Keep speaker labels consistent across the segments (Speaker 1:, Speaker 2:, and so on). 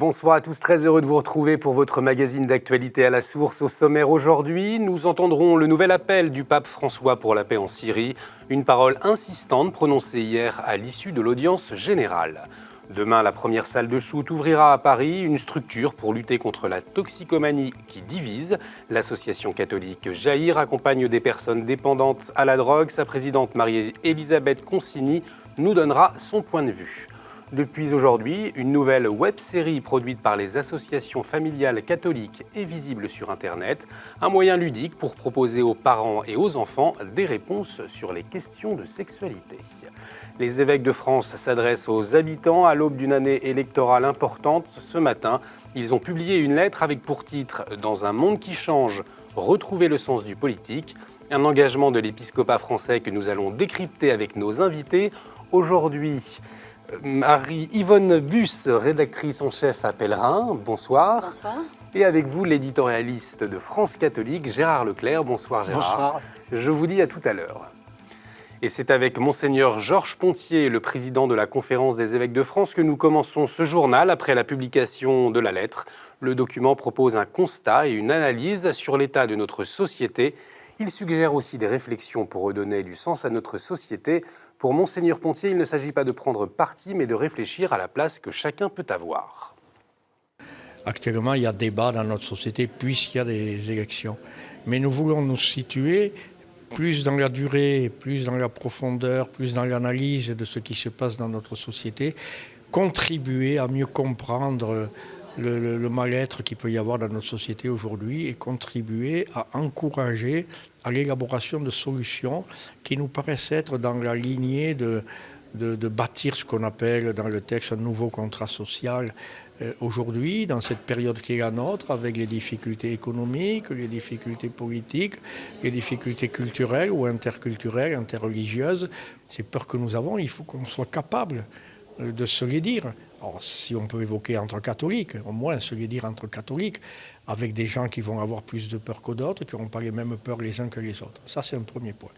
Speaker 1: Bonsoir à tous, très heureux de vous retrouver pour votre magazine d'actualité à la source. Au sommaire aujourd'hui, nous entendrons le nouvel appel du pape François pour la paix en Syrie, une parole insistante prononcée hier à l'issue de l'audience générale. Demain, la première salle de shoot ouvrira à Paris, une structure pour lutter contre la toxicomanie qui divise. L'association catholique Jaïr accompagne des personnes dépendantes à la drogue. Sa présidente Marie-Elisabeth Consigny nous donnera son point de vue. Depuis aujourd'hui, une nouvelle web-série produite par les associations familiales catholiques est visible sur Internet, un moyen ludique pour proposer aux parents et aux enfants des réponses sur les questions de sexualité. Les évêques de France s'adressent aux habitants à l'aube d'une année électorale importante. Ce matin, ils ont publié une lettre avec pour titre « Dans un monde qui change, retrouver le sens du politique », un engagement de l'épiscopat français que nous allons décrypter avec nos invités. Aujourd'hui, Yvonne Bus, rédactrice en chef à Pèlerin, bonsoir.
Speaker 2: Bonsoir.
Speaker 1: Et avec vous, l'éditorialiste de France Catholique, Gérard Leclerc. Bonsoir Gérard.
Speaker 3: Bonsoir.
Speaker 1: Je vous dis à tout à l'heure. Et c'est avec Monseigneur Georges Pontier, le président de la Conférence des évêques de France, que nous commençons ce journal après la publication de la lettre. Le document propose un constat et une analyse sur l'état de notre société. Il suggère aussi des réflexions pour redonner du sens à notre société. Pour Monseigneur Pontier, il ne s'agit pas de prendre parti, mais de réfléchir à la place que chacun peut avoir.
Speaker 3: Actuellement, il y a débat dans notre société puisqu'il y a des élections. Mais nous voulons nous situer plus dans la durée, plus dans la profondeur, plus dans l'analyse de ce qui se passe dans notre société, contribuer à mieux comprendre le mal-être qu'il peut y avoir dans notre société aujourd'hui et contribuer à encourager à l'élaboration de solutions qui nous paraissent être dans la lignée de bâtir ce qu'on appelle dans le texte un nouveau contrat social aujourd'hui, dans cette période qui est la nôtre, avec les difficultés économiques, les difficultés politiques, les difficultés culturelles ou interculturelles, interreligieuses. Ces peurs que nous avons, il faut qu'on soit capable de se les dire. Alors, si on peut évoquer entre catholiques, au moins se les dire entre catholiques, avec des gens qui vont avoir plus de peur que d'autres, qui n'auront pas les mêmes peurs les uns que les autres. Ça, c'est un premier point.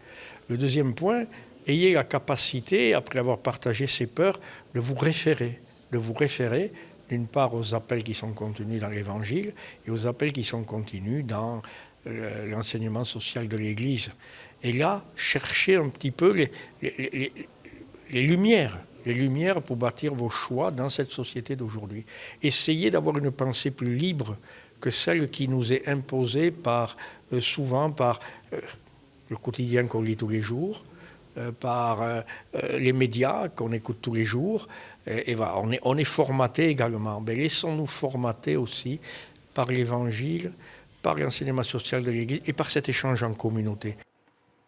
Speaker 3: Le deuxième point, ayez la capacité, après avoir partagé ces peurs, de vous référer d'une part aux appels qui sont contenus dans l'Évangile et aux appels qui sont contenus dans l'enseignement social de l'Église. Et là, cherchez un petit peu les lumières pour bâtir vos choix dans cette société d'aujourd'hui. Essayez d'avoir une pensée plus libre que celle qui nous est imposée souvent par le quotidien qu'on lit tous les jours, par les médias qu'on écoute tous les jours. Et voilà, on est formaté également. Mais laissons-nous formater aussi par l'Évangile, par l'enseignement social de l'Église et par cet échange en communauté.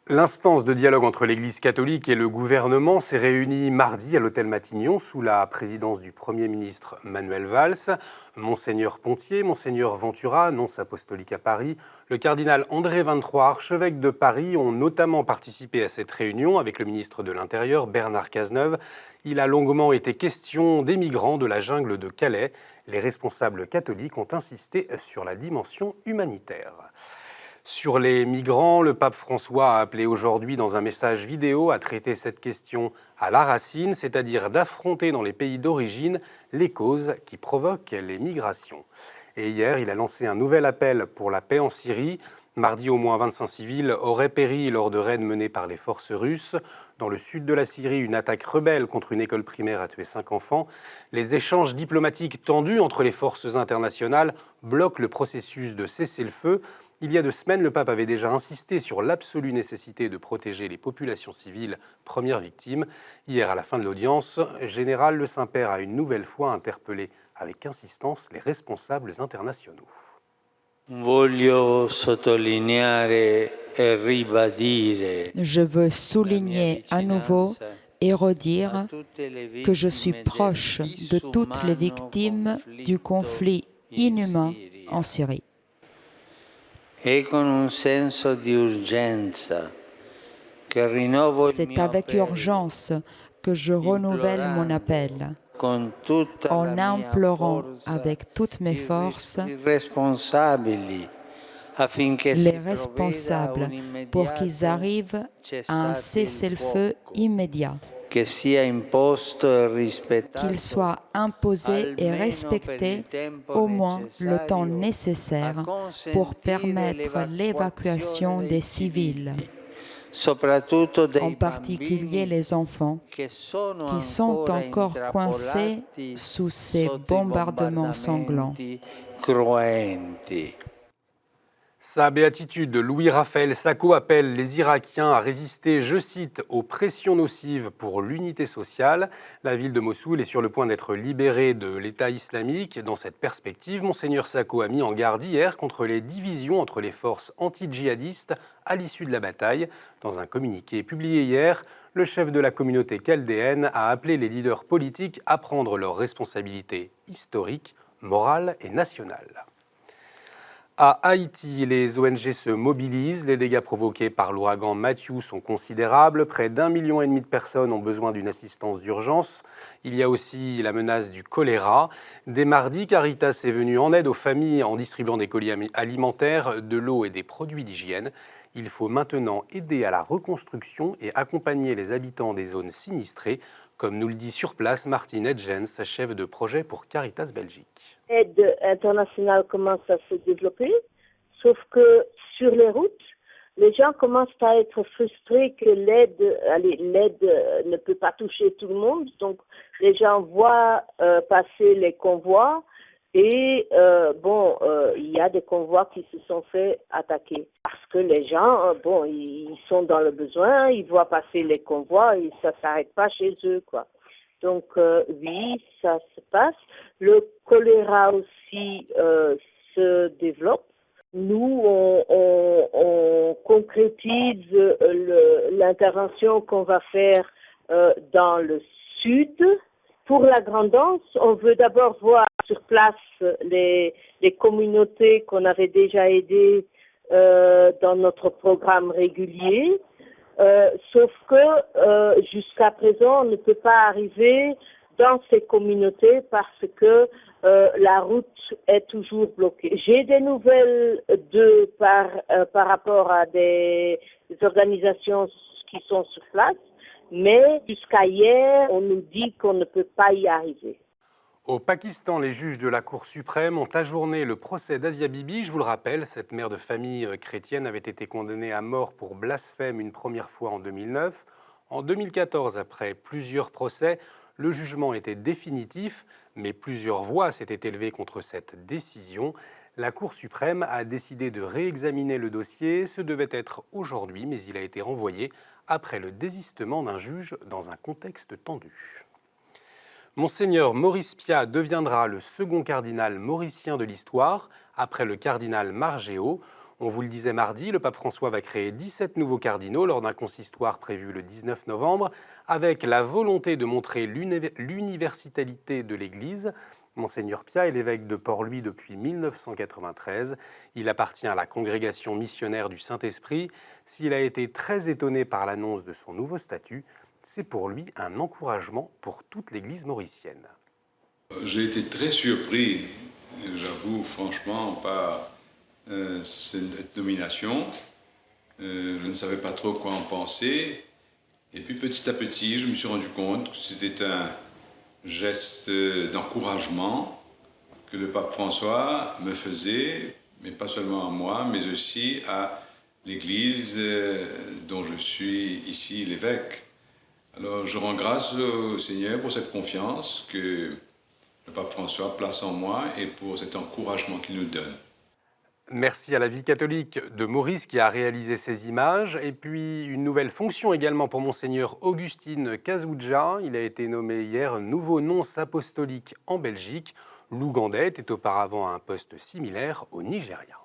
Speaker 1: L'instance de dialogue entre l'Église catholique et le gouvernement s'est réunie mardi à l'hôtel Matignon sous la présidence du Premier ministre Manuel Valls. Monseigneur Pontier, Monseigneur Ventura, nonce apostolique à Paris, le cardinal André XXIII, archevêque de Paris, ont notamment participé à cette réunion avec le ministre de l'Intérieur Bernard Cazeneuve. Il a longuement été question des migrants de la jungle de Calais. Les responsables catholiques ont insisté sur la dimension humanitaire. Sur les migrants, le pape François a appelé aujourd'hui dans un message vidéo à traiter cette question à la racine, c'est-à-dire d'affronter dans les pays d'origine les causes qui provoquent les migrations. Et hier, il a lancé un nouvel appel pour la paix en Syrie. Mardi, au moins 25 civils auraient péri lors de raids menés par les forces russes. Dans le sud de la Syrie, une attaque rebelle contre une école primaire a tué 5 enfants. Les échanges diplomatiques tendus entre les forces internationales bloquent le processus de cessez-le-feu. Il y a 2 semaines, le pape avait déjà insisté sur l'absolue nécessité de protéger les populations civiles, premières victimes. Hier, à la fin de l'audience générale, le Saint-Père a une nouvelle fois interpellé avec insistance les responsables internationaux.
Speaker 2: Je veux souligner à nouveau et redire que je suis proche de toutes les victimes du conflit inhumain en Syrie. C'est avec urgence que je renouvelle mon appel, en implorant avec toutes mes forces les responsables pour qu'ils arrivent à un cessez-le-feu immédiat. qu'il soit imposé et respecté au moins le temps nécessaire pour permettre l'évacuation des civils, en particulier les enfants qui sont encore coincés sous ces bombardements sanglants.
Speaker 1: Sa béatitude, Louis-Raphaël Sacco appelle les Irakiens à résister, je cite, aux pressions nocives pour l'unité sociale. La ville de Mossoul est sur le point d'être libérée de l'État islamique. Dans cette perspective, Monseigneur Sacco a mis en garde hier contre les divisions entre les forces anti-djihadistes à l'issue de la bataille. Dans un communiqué publié hier, le chef de la communauté chaldéenne a appelé les leaders politiques à prendre leurs responsabilités historiques, morales et nationales. À Haïti, les ONG se mobilisent. Les dégâts provoqués par l'ouragan Matthew sont considérables. Près d'1,5 million de personnes ont besoin d'une assistance d'urgence. Il y a aussi la menace du choléra. Dès mardi, Caritas est venu en aide aux familles en distribuant des colis alimentaires, de l'eau et des produits d'hygiène. Il faut maintenant aider à la reconstruction et accompagner les habitants des zones sinistrées, comme nous le dit sur place Martine Edgens, chef de projet pour Caritas Belgique.
Speaker 4: L'aide internationale commence à se développer, sauf que sur les routes, les gens commencent à être frustrés que l'aide ne peut pas toucher tout le monde. Donc, les gens voient passer les convois et il y a des convois qui se sont fait attaquer. Parce que les gens, ils sont dans le besoin, ils voient passer les convois et ça s'arrête pas chez eux, quoi. Donc, oui, ça se passe. Le choléra aussi se développe. Nous, on concrétise l'intervention qu'on va faire dans le sud. Pour la grandance, on veut d'abord voir sur place les communautés qu'on avait déjà aidées dans notre programme régulier. Sauf que jusqu'à présent, on ne peut pas arriver dans ces communautés parce que la route est toujours bloquée. J'ai des nouvelles par rapport à des organisations qui sont sur place, mais jusqu'à hier, on nous dit qu'on ne peut pas y arriver.
Speaker 1: Au Pakistan, les juges de la Cour suprême ont ajourné le procès d'Asia Bibi. Je vous le rappelle, cette mère de famille chrétienne avait été condamnée à mort pour blasphème une première fois en 2009. En 2014, après plusieurs procès, le jugement était définitif, mais plusieurs voix s'étaient élevées contre cette décision. La Cour suprême a décidé de réexaminer le dossier. Ce devait être aujourd'hui, mais il a été renvoyé après le désistement d'un juge dans un contexte tendu. Monseigneur Maurice Piat deviendra le second cardinal mauricien de l'histoire, après le cardinal Margéo. On vous le disait mardi, le pape François va créer 17 nouveaux cardinaux lors d'un consistoire prévu le 19 novembre, avec la volonté de montrer l'universalité de l'Église. Monseigneur Piat est l'évêque de Port-Louis depuis 1993. Il appartient à la congrégation missionnaire du Saint-Esprit. S'il a été très étonné par l'annonce de son nouveau statut, c'est pour lui un encouragement pour toute l'Église mauricienne.
Speaker 5: J'ai été très surpris, j'avoue franchement, par cette nomination. Je ne savais pas trop quoi en penser. Et puis petit à petit, je me suis rendu compte que c'était un geste d'encouragement que le pape François me faisait, mais pas seulement à moi, mais aussi à l'Église dont je suis ici l'évêque. Alors, je rends grâce au Seigneur pour cette confiance que le pape François place en moi et pour cet encouragement qu'il nous donne.
Speaker 1: Merci à la vie catholique de Maurice qui a réalisé ces images. Et puis, une nouvelle fonction également pour Monseigneur Augustine Kazouja. Il a été nommé hier nouveau nonce apostolique en Belgique. L'Ougandais était auparavant à un poste similaire au Nigeria.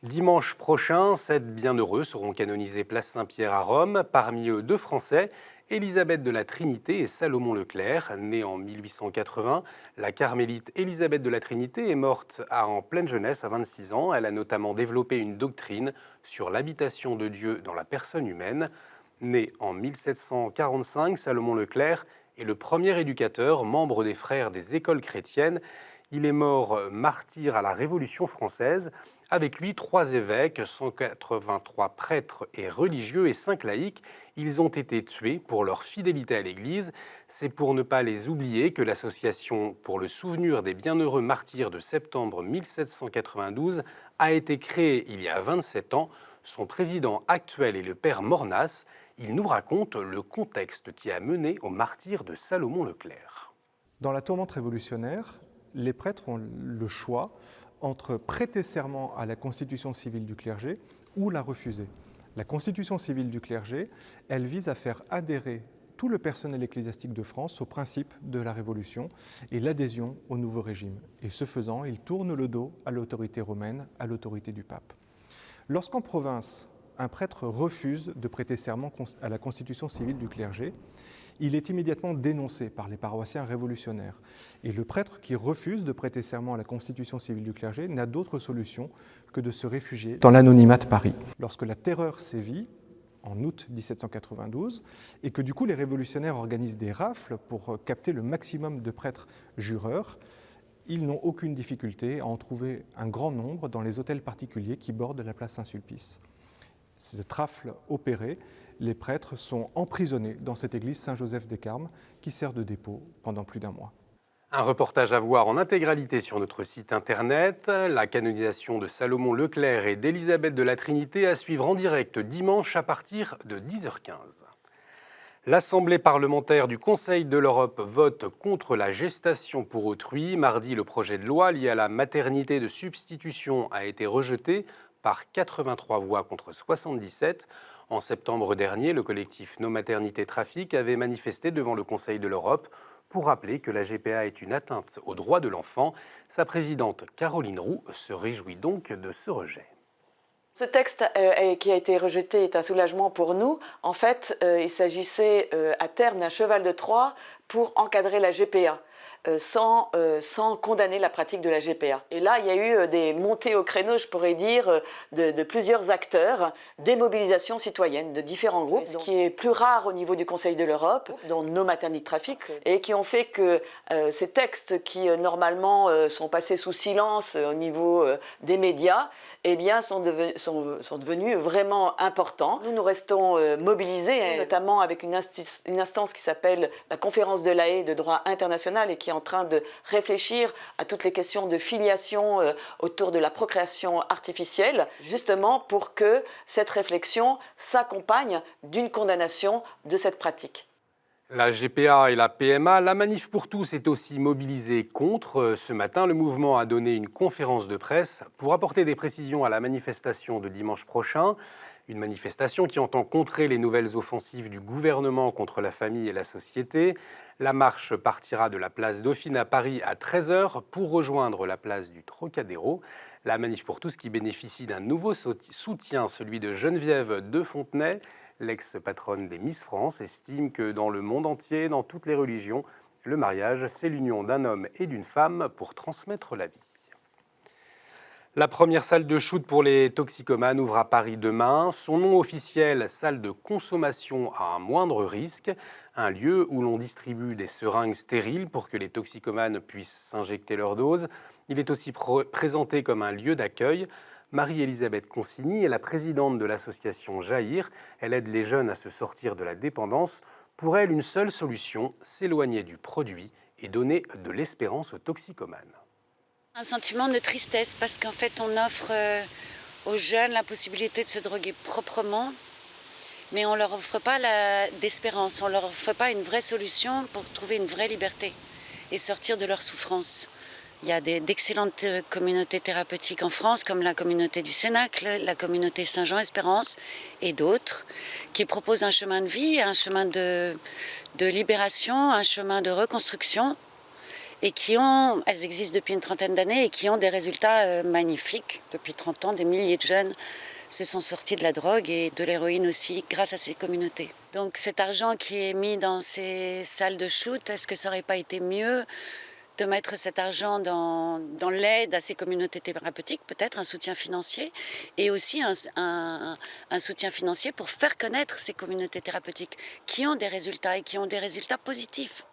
Speaker 1: Dimanche prochain, 7 bienheureux seront canonisés place Saint-Pierre à Rome. Parmi eux, 2 Français, Élisabeth de la Trinité et Salomon Leclerc. Née en 1880, la carmélite Élisabeth de la Trinité est morte en pleine jeunesse, à 26 ans. Elle a notamment développé une doctrine sur l'habitation de Dieu dans la personne humaine. Né en 1745, Salomon Leclerc est le premier éducateur, membre des Frères des écoles chrétiennes. Il est mort martyr à la Révolution française. Avec lui, 3 évêques, 183 prêtres et religieux et 5 laïcs. Ils ont été tués pour leur fidélité à l'Église. C'est pour ne pas les oublier que l'association pour le souvenir des bienheureux martyrs de septembre 1792 a été créée il y a 27 ans. Son président actuel est le père Mornas. Il nous raconte le contexte qui a mené au martyre de Salomon Leclerc.
Speaker 6: Dans la tourmente révolutionnaire, les prêtres ont le choix entre prêter serment à la constitution civile du clergé ou la refuser. La constitution civile du clergé, elle vise à faire adhérer tout le personnel ecclésiastique de France au principe de la Révolution et l'adhésion au nouveau régime. Et ce faisant, ils tournent le dos à l'autorité romaine, à l'autorité du pape. Lorsqu'en province, un prêtre refuse de prêter serment à la constitution civile du clergé, il est immédiatement dénoncé par les paroissiens révolutionnaires. Et le prêtre qui refuse de prêter serment à la constitution civile du clergé n'a d'autre solution que de se réfugier dans l'anonymat de Paris. Lorsque la terreur sévit, en août 1792, et que du coup les révolutionnaires organisent des rafles pour capter le maximum de prêtres jureurs, ils n'ont aucune difficulté à en trouver un grand nombre dans les hôtels particuliers qui bordent la place Saint-Sulpice. Cette rafle opérée, les prêtres sont emprisonnés dans cette église Saint-Joseph des Carmes qui sert de dépôt pendant plus d'1 mois.
Speaker 1: Un reportage à voir en intégralité sur notre site internet. La canonisation de Salomon Leclerc et d'Élisabeth de la Trinité à suivre en direct dimanche à partir de 10h15. L'Assemblée parlementaire du Conseil de l'Europe vote contre la gestation pour autrui. Mardi, le projet de loi lié à la maternité de substitution a été rejeté par 83 voix contre 77. En septembre dernier, le collectif No Maternité Trafic avait manifesté devant le Conseil de l'Europe pour rappeler que la GPA est une atteinte aux droits de l'enfant. Sa présidente Caroline Roux se réjouit donc de ce rejet.
Speaker 7: Ce texte qui a été rejeté est un soulagement pour nous. En fait, il s'agissait à terme d'un cheval de Troie pour encadrer la GPA. Sans condamner la pratique de la GPA. Et là, il y a eu des montées au créneau, je pourrais dire, de plusieurs acteurs, des mobilisations citoyennes de différents groupes, ce qui est plus rare au niveau du Conseil de l'Europe, dont No Maternité Trafic, et qui ont fait que ces textes qui, normalement, sont passés sous silence au niveau des médias, eh bien, sont devenus vraiment importants. Nous restons mobilisés, notamment avec une instance qui s'appelle la Conférence de La Haye de droit international et qui est en train de réfléchir à toutes les questions de filiation autour de la procréation artificielle, justement pour que cette réflexion s'accompagne d'une condamnation de cette pratique.
Speaker 1: La GPA et la PMA, la Manif pour tous est aussi mobilisée contre. Ce matin, le mouvement a donné une conférence de presse pour apporter des précisions à la manifestation de dimanche prochain. Une manifestation qui entend contrer les nouvelles offensives du gouvernement contre la famille et la société. La marche partira de la place Dauphine à Paris à 13h pour rejoindre la place du Trocadéro. La Manif pour tous qui bénéficie d'un nouveau soutien, celui de Geneviève de Fontenay. L'ex-patronne des Miss France estime que dans le monde entier, dans toutes les religions, le mariage, c'est l'union d'un homme et d'une femme pour transmettre la vie. La première salle de shoot pour les toxicomanes ouvre à Paris demain. Son nom officiel, salle de consommation à un moindre risque, un lieu où l'on distribue des seringues stériles pour que les toxicomanes puissent s'injecter leur dose. Il est aussi présenté comme un lieu d'accueil. Marie-Elisabeth Consigny est la présidente de l'association Jaillir. Elle aide les jeunes à se sortir de la dépendance. Pour elle, une seule solution, s'éloigner du produit et donner de l'espérance aux toxicomanes.
Speaker 8: Un sentiment de tristesse parce qu'en fait on offre aux jeunes la possibilité de se droguer proprement, mais on ne leur offre pas d'espérance, on ne leur offre pas une vraie solution pour trouver une vraie liberté et sortir de leur souffrance. Il y a d'excellentes communautés thérapeutiques en France, comme la communauté du Cénacle, la communauté Saint-Jean-Espérance et d'autres, qui proposent un chemin de vie, un chemin de libération, un chemin de reconstruction, et elles existent depuis une trentaine d'années et qui ont des résultats magnifiques. Depuis 30 ans, des milliers de jeunes se sont sortis de la drogue et de l'héroïne aussi grâce à ces communautés. Donc cet argent qui est mis dans ces salles de shoot, est-ce que ça n'aurait pas été mieux de mettre cet argent dans l'aide à ces communautés thérapeutiques, peut-être un soutien financier, et aussi un soutien financier pour faire connaître ces communautés thérapeutiques qui ont des résultats et qui ont des résultats positifs.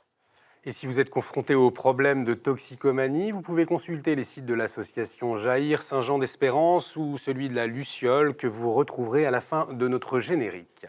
Speaker 1: Et si vous êtes confronté aux problèmes de toxicomanie, vous pouvez consulter les sites de l'association Jaïr Saint-Jean d'Espérance ou celui de la Luciole que vous retrouverez à la fin de notre générique.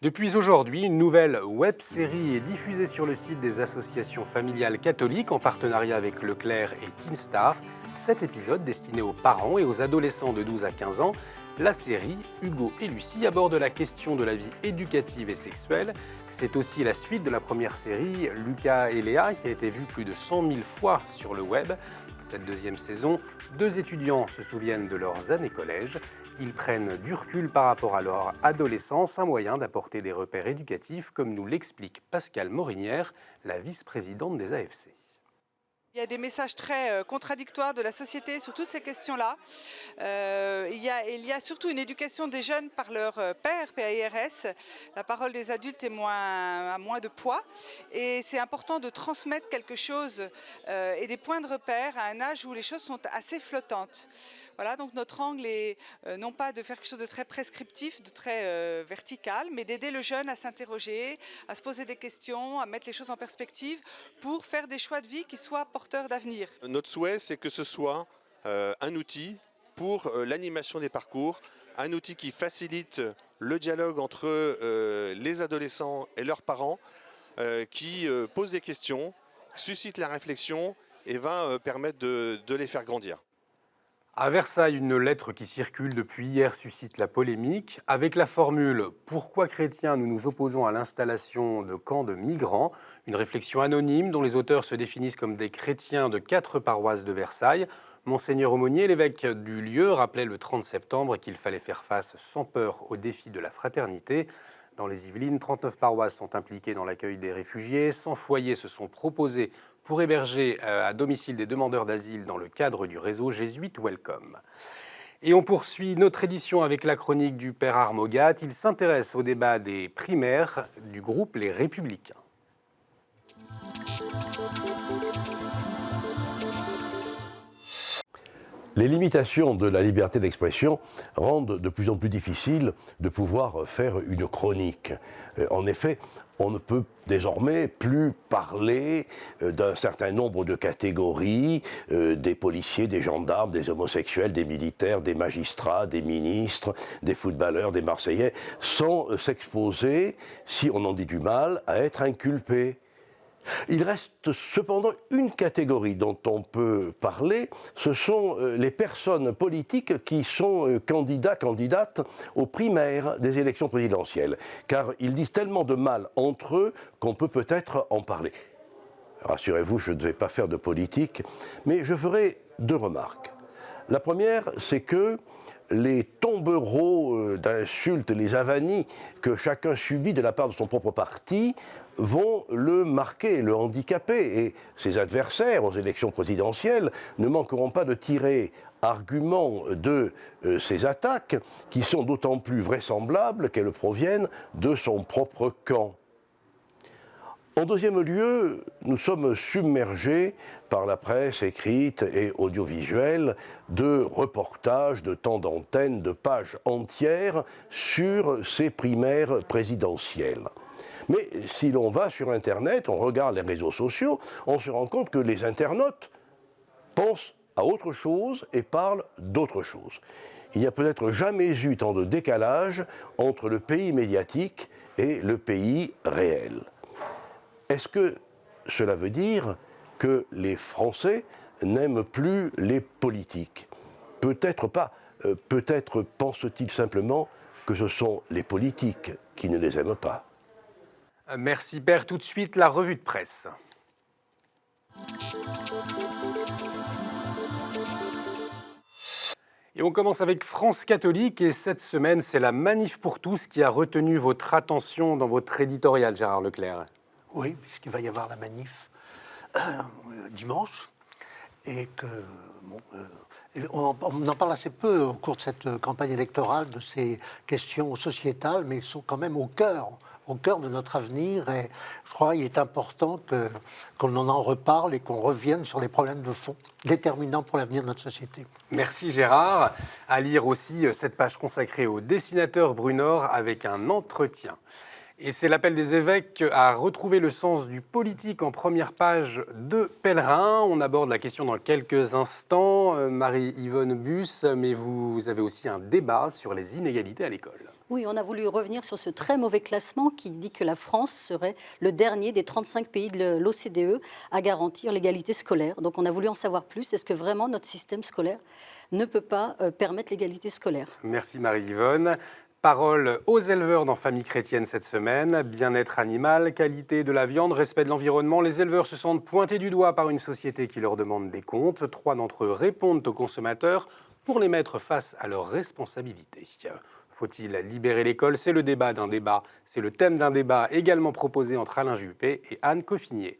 Speaker 1: Depuis aujourd'hui, une nouvelle web-série est diffusée sur le site des associations familiales catholiques en partenariat avec Leclerc et Kinstar. 7 épisodes destinés aux parents et aux adolescents de 12 à 15 ans. La série Hugo et Lucie aborde la question de la vie éducative et sexuelle. C'est aussi la suite de la première série, Lucas et Léa, qui a été vue plus de 100 000 fois sur le web. Cette deuxième saison, 2 étudiants se souviennent de leurs années collège. Ils prennent du recul par rapport à leur adolescence, un moyen d'apporter des repères éducatifs, comme nous l'explique Pascale Morinière, la vice-présidente des AFC.
Speaker 9: Il y a des messages très contradictoires de la société sur toutes ces questions-là. Il y a surtout une éducation des jeunes par leur père, PAIRS. La parole des adultes a moins de poids. Et c'est important de transmettre quelque chose et des points de repère à un âge où les choses sont assez flottantes. Voilà, donc notre angle est non pas de faire quelque chose de très prescriptif, de très vertical, mais d'aider le jeune à s'interroger, à se poser des questions, à mettre les choses en perspective pour faire des choix de vie qui soient porteurs d'avenir.
Speaker 10: Notre souhait, c'est que ce soit un outil pour l'animation des parcours, un outil qui facilite le dialogue entre les adolescents et leurs parents, qui pose des questions, suscite la réflexion et va permettre de les faire grandir.
Speaker 1: À Versailles, une lettre qui circule depuis hier suscite la polémique. Avec la formule « Pourquoi chrétiens nous nous opposons à l'installation de camps de migrants ?» Une réflexion anonyme dont les auteurs se définissent comme des chrétiens de 4 paroisses de Versailles. Monseigneur Aumonier, l'évêque du lieu, rappelait le 30 septembre qu'il fallait faire face sans peur au défi de la fraternité. Dans les Yvelines, 39 paroisses sont impliquées dans l'accueil des réfugiés. 100 foyers se sont proposés pour héberger à domicile des demandeurs d'asile dans le cadre du réseau Jésuite Welcome. Et on poursuit notre édition avec la chronique du Père Armogat. Il s'intéresse au débat des primaires du groupe Les Républicains.
Speaker 11: Les limitations de la liberté d'expression rendent de plus en plus difficile de pouvoir faire une chronique. En effet, on ne peut désormais plus parler d'un certain nombre de catégories, des policiers, des gendarmes, des homosexuels, des militaires, des magistrats, des ministres, des footballeurs, des Marseillais, sans s'exposer, si on en dit du mal, à être inculpé. Il reste cependant une catégorie dont on peut parler, ce sont les personnes politiques qui sont candidates aux primaires des élections présidentielles, car ils disent tellement de mal entre eux qu'on peut peut-être en parler. Rassurez-vous, je ne vais pas faire de politique, mais je ferai 2 remarques. La première, c'est que les tombereaux d'insultes, les avanies que chacun subit de la part de son propre parti vont le marquer, le handicaper. Et ses adversaires aux élections présidentielles ne manqueront pas de tirer argument de ces attaques, qui sont d'autant plus vraisemblables qu'elles proviennent de son propre camp. En deuxième lieu, nous sommes submergés par la presse écrite et audiovisuelle de reportages, de temps d'antenne, de pages entières sur ces primaires présidentielles. Mais si l'on va sur Internet, on regarde les réseaux sociaux, on se rend compte que les internautes pensent à autre chose et parlent d'autre chose. Il n'y a peut-être jamais eu tant de décalage entre le pays médiatique et le pays réel. Est-ce que cela veut dire que les Français n'aiment plus les politiques? Peut-être pas. Peut-être pensent-ils simplement que ce sont les politiques qui ne les aiment pas.
Speaker 1: Merci Père. Tout de suite, la revue de presse. Et on commence avec France catholique et cette semaine, c'est la Manif pour tous qui a retenu votre attention dans votre éditorial, Gérard Leclerc.
Speaker 12: Oui, puisqu'il va y avoir la manif dimanche et que on en parle assez peu au cours de cette campagne électorale de ces questions sociétales, mais ils sont quand même au cœur de notre avenir et je crois qu'il est important qu'on en reparle et qu'on revienne sur les problèmes de fond déterminants pour l'avenir de notre société.
Speaker 1: Merci Gérard. À lire aussi cette page consacrée au dessinateur Brunor avec un entretien. Et c'est l'appel des évêques à retrouver le sens du politique en première page de Pèlerin. On aborde la question dans quelques instants. Marie-Yvonne Bus, mais vous avez aussi un débat sur les inégalités à l'école.
Speaker 13: Oui, on a voulu revenir sur ce très mauvais classement qui dit que la France serait le dernier des 35 pays de l'OCDE à garantir l'égalité scolaire. Donc on a voulu en savoir plus. Est-ce que vraiment notre système scolaire ne peut pas permettre l'égalité scolaire?
Speaker 1: Merci Marie-Yvonne. Parole aux éleveurs dans Famille chrétienne cette semaine. Bien-être animal, qualité de la viande, respect de l'environnement. Les éleveurs se sentent pointés du doigt par une société qui leur demande des comptes. 3 d'entre eux répondent aux consommateurs pour les mettre face à leurs responsabilités. Faut-il libérer l'école? C'est le débat d'un débat. C'est le thème d'un débat également proposé entre Alain Juppé et Anne Coffinier.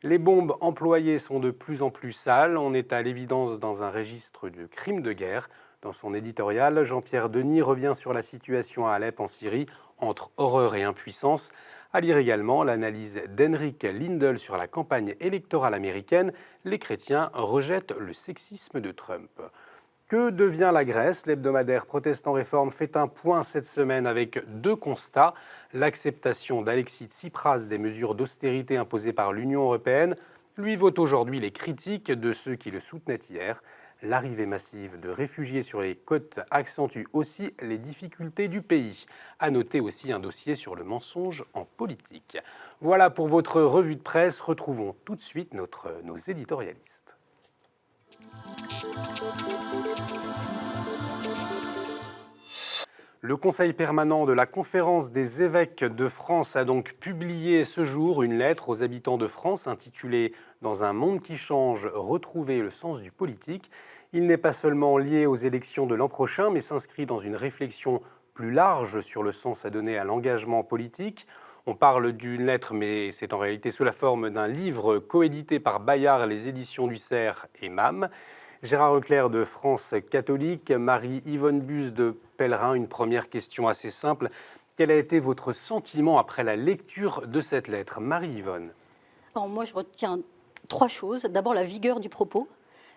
Speaker 1: Les bombes employées sont de plus en plus sales. On est à l'évidence dans un registre de crimes de guerre. Dans son éditorial, Jean-Pierre Denis revient sur la situation à Alep en Syrie, entre horreur et impuissance. À lire également l'analyse d'Henrik Lindell sur la campagne électorale américaine. Les chrétiens rejettent le sexisme de Trump. Que devient la Grèce? L'hebdomadaire Protestant Réforme fait un point cette semaine avec 2 constats. L'acceptation d'Alexis Tsipras des mesures d'austérité imposées par l'Union européenne lui vaut aujourd'hui les critiques de ceux qui le soutenaient hier. L'arrivée massive de réfugiés sur les côtes accentue aussi les difficultés du pays. À noter aussi un dossier sur le mensonge en politique. Voilà pour votre revue de presse. Retrouvons tout de suite nos éditorialistes. Le Conseil permanent de la Conférence des évêques de France a donc publié ce jour une lettre aux habitants de France intitulée « Dans un monde qui change, retrouver le sens du politique ». Il n'est pas seulement lié aux élections de l'an prochain, mais s'inscrit dans une réflexion plus large sur le sens à donner à l'engagement politique. On parle d'une lettre, mais c'est en réalité sous la forme d'un livre coédité par Bayard, les éditions du Cerf et MAM. Gérard Leclerc de France catholique, Marie-Yvonne Bus de Pèlerin, une première question assez simple. Quel a été votre sentiment après la lecture de cette lettre? Marie-Yvonne.
Speaker 13: Alors moi, je retiens 3 choses. D'abord, la vigueur du propos.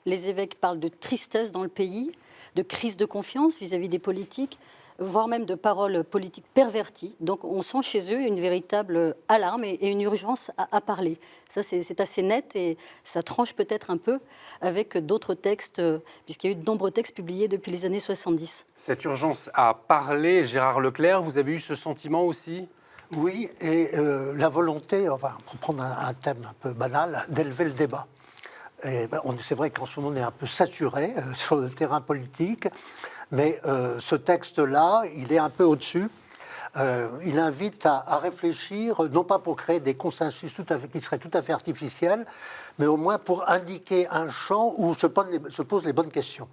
Speaker 13: Les évêques parlent de tristesse dans le pays, de crise de confiance vis-à-vis des politiques, voire même de paroles politiques perverties. Donc on sent chez eux une véritable alarme et une urgence à parler. Ça, c'est assez net et ça tranche peut-être un peu avec d'autres textes, puisqu'il y a eu de nombreux textes publiés depuis les années 70.
Speaker 1: Cette urgence à parler, Gérard Leclerc, vous avez eu ce sentiment aussi?
Speaker 12: Oui, et la volonté, enfin, pour prendre un thème un peu banal, d'élever le débat. C'est vrai qu'en ce moment, on est un peu saturé sur le terrain politique, mais ce texte-là, il est un peu au-dessus. Il invite à réfléchir, non pas pour créer des consensus qui seraient tout à fait artificiels, mais au moins pour indiquer un champ où se posent les bonnes questions.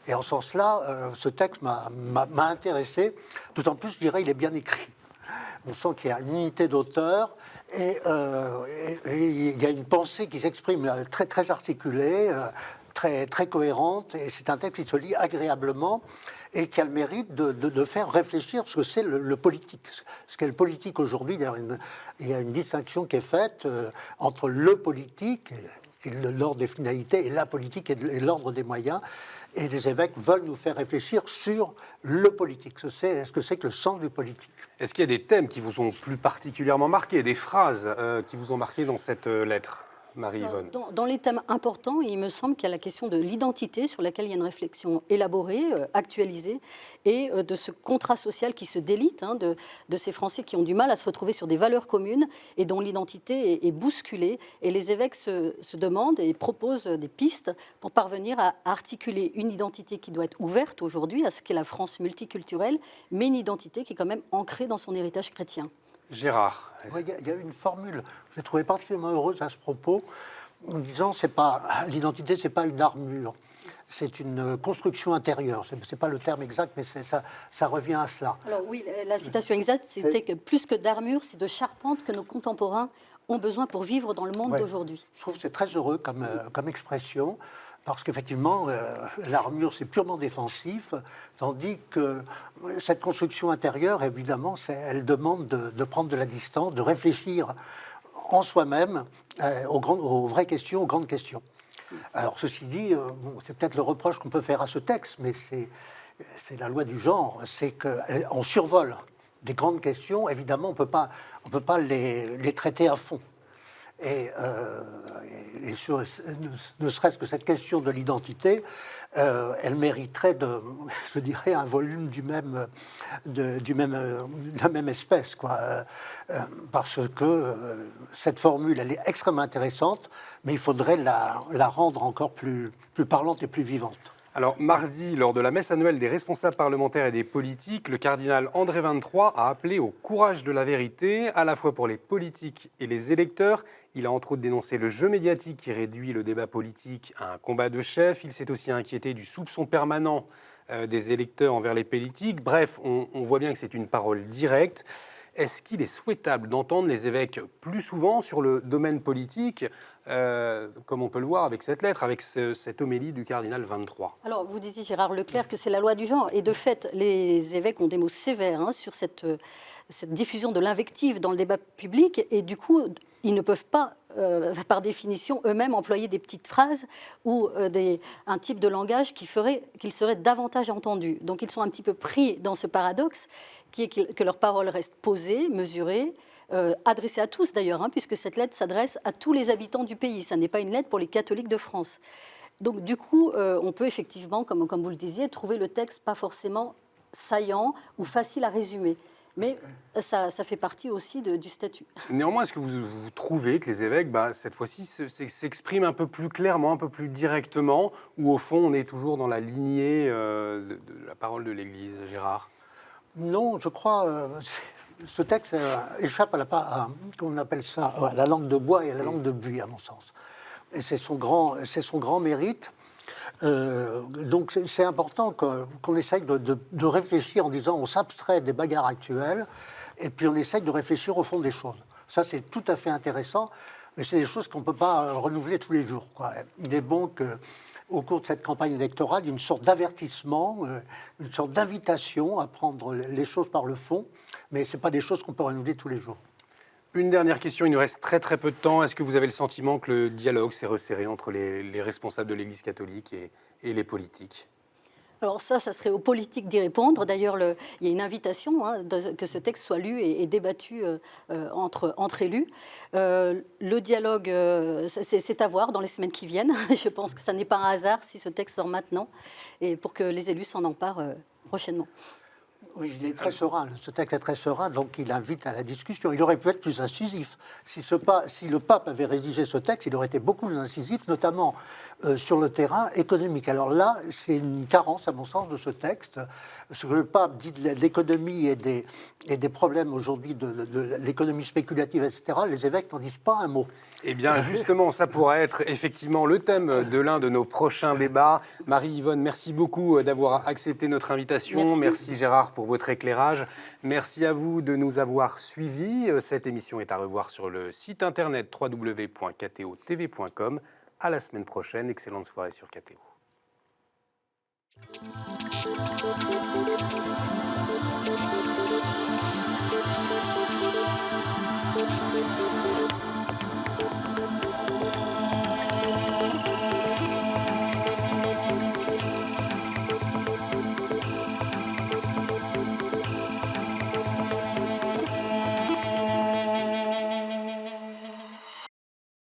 Speaker 12: Et en ce sens-là, ce texte m'a intéressé, d'autant plus, je dirais, il est bien écrit. On sent qu'il y a une unité d'auteur et il y a une pensée qui s'exprime très, très articulée, très, très cohérente. Et c'est un texte qui se lit agréablement et qui a le mérite de faire réfléchir ce que c'est le politique. Ce qu'est le politique aujourd'hui, il y a une distinction qui est faite entre le politique, et l'ordre des finalités, et la politique et l'ordre des moyens. Et les évêques veulent nous faire réfléchir sur le politique. Ce que c'est que le sens du politique.
Speaker 1: Est-ce qu'il y a des thèmes qui vous ont plus particulièrement marqué, des phrases qui vous ont marqué dans cette lettre, Marie-Yvonne?
Speaker 13: Dans les thèmes importants, il me semble qu'il y a la question de l'identité sur laquelle il y a une réflexion élaborée, actualisée, et de ce contrat social qui se délite, de ces Français qui ont du mal à se retrouver sur des valeurs communes et dont l'identité est bousculée. Et les évêques se demandent et proposent des pistes pour parvenir à articuler une identité qui doit être ouverte aujourd'hui à ce qu'est la France multiculturelle, mais une identité qui est quand même ancrée dans son héritage chrétien.
Speaker 1: Gérard.
Speaker 12: Il y a une formule que j'ai trouvée particulièrement heureuse à ce propos, en disant l'identité, c'est pas une armure, c'est une construction intérieure. C'est pas le terme exact, mais ça revient à cela.
Speaker 13: Alors oui, la citation exacte, c'était que plus que d'armure, c'est de charpente que nos contemporains ont besoin pour vivre dans le monde d'aujourd'hui.
Speaker 12: Je trouve que c'est très heureux comme expression. Parce qu'effectivement, l'armure, c'est purement défensif, tandis que cette construction intérieure, évidemment, elle demande de prendre de la distance, de réfléchir en soi-même aux vraies questions, aux grandes questions. Alors, ceci dit, c'est peut-être le reproche qu'on peut faire à ce texte, mais c'est la loi du genre, c'est qu'on survole des grandes questions, évidemment, on ne peut pas les traiter à fond. Et ne serait-ce que cette question de l'identité, elle mériterait, je dirais, un volume de la même espèce, quoi. Parce que cette formule, elle est extrêmement intéressante, mais il faudrait la rendre encore plus parlante et plus vivante.
Speaker 1: Alors, mardi, lors de la messe annuelle des responsables parlementaires et des politiques, le cardinal André XXIII a appelé au courage de la vérité, à la fois pour les politiques et les électeurs. Il a entre autres dénoncé le jeu médiatique qui réduit le débat politique à un combat de chefs. Il s'est aussi inquiété du soupçon permanent des électeurs envers les politiques. Bref, on voit bien que c'est une parole directe. Est-ce qu'il est souhaitable d'entendre les évêques plus souvent sur le domaine politique, comme on peut le voir avec cette lettre, avec cette homélie du cardinal XXIII?
Speaker 13: Alors, vous disiez, Gérard Leclerc, que c'est la loi du genre. Et de fait, les évêques ont des mots sévères sur cette diffusion de l'invective dans le débat public. Et du coup, ils ne peuvent pas, par définition, eux-mêmes employer des petites phrases ou un type de langage qui ferait qu'ils seraient davantage entendus. Donc, ils sont un petit peu pris dans ce paradoxe qui est que leurs paroles restent posées, mesurées, adressées à tous d'ailleurs, puisque cette lettre s'adresse à tous les habitants du pays. Ça n'est pas une lettre pour les catholiques de France. Donc, du coup, on peut effectivement, comme vous le disiez, trouver le texte pas forcément saillant ou facile à résumer. Mais ça fait partie aussi du statut.
Speaker 1: Néanmoins, est-ce que vous trouvez que les évêques, cette fois-ci, s'expriment un peu plus clairement, un peu plus directement, ou au fond, on est toujours dans la lignée de la parole de l'Église, Gérard?
Speaker 12: Non, je crois ce texte échappe à on appelle ça, à la langue de bois et à la langue de buis, à mon sens. Et c'est son grand mérite. Donc c'est important qu'on essaye de réfléchir en disant on s'abstrait des bagarres actuelles et puis on essaye de réfléchir au fond des choses. Ça c'est tout à fait intéressant, mais c'est des choses qu'on ne peut pas renouveler tous les jours, quoi. Il est bon qu'au cours de cette campagne électorale, il y ait une sorte d'avertissement, une sorte d'invitation à prendre les choses par le fond, mais ce n'est pas des choses qu'on peut renouveler tous les jours.
Speaker 1: Une dernière question, il nous reste très très peu de temps. Est-ce que vous avez le sentiment que le dialogue s'est resserré entre les responsables de l'Église catholique et les politiques?
Speaker 13: Alors ça serait aux politiques d'y répondre. D'ailleurs, il y a une invitation que ce texte soit lu et débattu entre élus. Le dialogue, c'est à voir dans les semaines qui viennent. Je pense que ça n'est pas un hasard si ce texte sort maintenant, et pour que les élus s'en emparent prochainement.
Speaker 12: Oui, il est très serein, ce texte est très serein, donc il invite à la discussion. Il aurait pu être plus incisif. Si le pape avait rédigé ce texte, il aurait été beaucoup plus incisif, notamment sur le terrain économique. Alors là, c'est une carence, à mon sens, de ce texte. Ce que le pape dit de l'économie et des problèmes aujourd'hui de l'économie spéculative, etc., les évêques n'en disent pas un mot.
Speaker 1: Eh bien, justement, ça pourrait être effectivement le thème de l'un de nos prochains débats. Marie-Yvonne, merci beaucoup d'avoir accepté notre invitation. Merci Gérard pour votre éclairage. Merci à vous de nous avoir suivis. Cette émission est à revoir sur le site internet www.ktotv.com. À la semaine prochaine. Excellente soirée sur KTO.